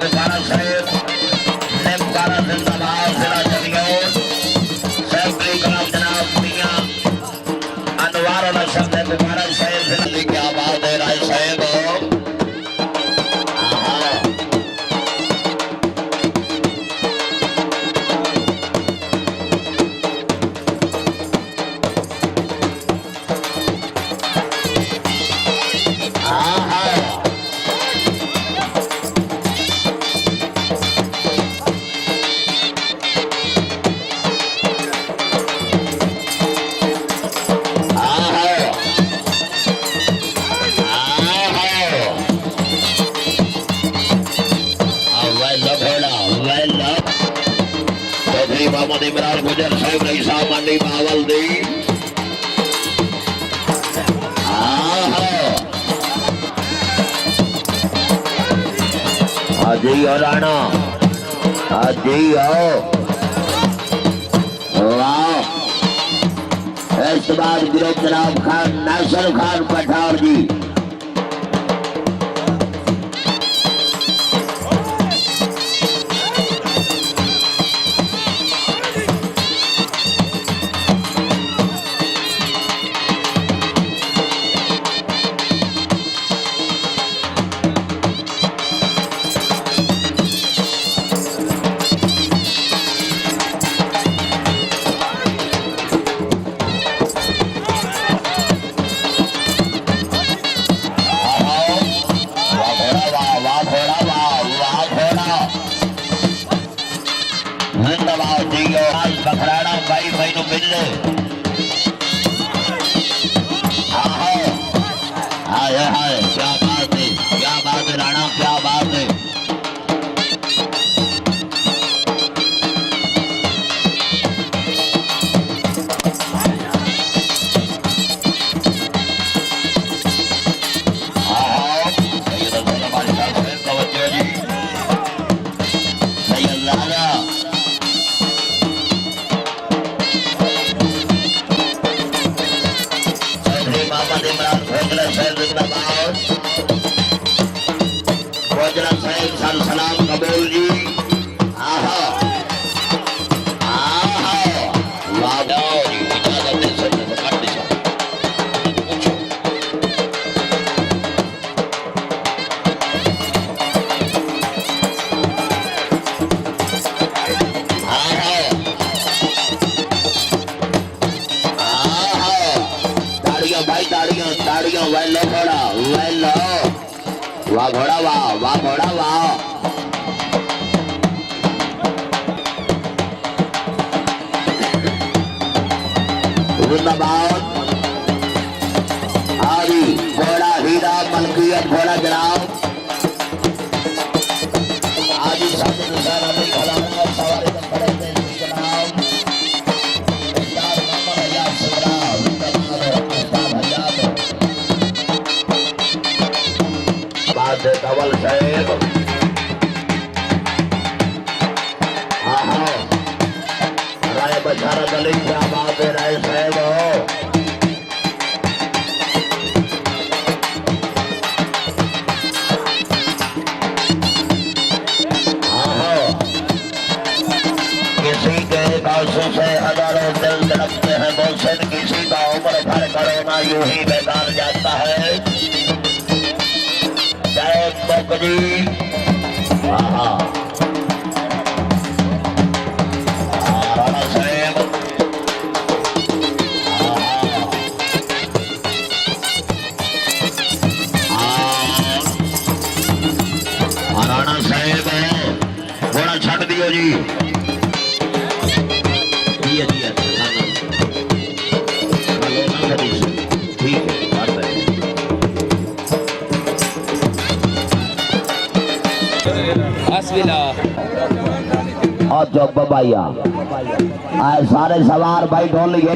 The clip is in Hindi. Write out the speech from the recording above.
बुखारा साहेब निमकारा जिंदाबाद जिला जलियों सैकड़ी कलाम जनाब मियां अनवार वाला शब्द है बुखारा साहेब जिला की आवाज है राय साहेब मोहम्मद इमरान गुजर साहब रईसा मंडी बावल दी हाजी और राणा हाजी आओ वाह इस बार गिरफ्त जनाब खान नासिर खान पठार जी बखराड़ा भाई भाई नो मिल हाय हाय क्या बात है राणा क्या बात है सलाम कबूल जी आहा आहा वादा जी इजाजत दे सकते तो काट दे आहा आहा ताड़ियां भाई ताड़ियां वेलो घोड़ा वेलो वाह घोड़ा वाह घोड़ा वाह जिंदाबाद आदि घोड़ा हीरा मलकियत घोड़ा जनाब आदि सामने निशाना में खड़ा है सवारी में खड़े थे जनाब इस्ताद मोहम्मद हयात सराव इस्ताद हयात बाद कवल साहेब आहा राय बचारा गली क्या बात है राय साहेब किसी के आंसू से हजारों दिल धड़कते हैं मोहसिन किसी का उम्र भर करोना यूं ही बेकार जाता है जय बकरी आहा राणा साहेब राणा साहेब घोड़ा छट दियो जी ठीक है और जो बबाइया आए सारे सवार भाई ढोल लिए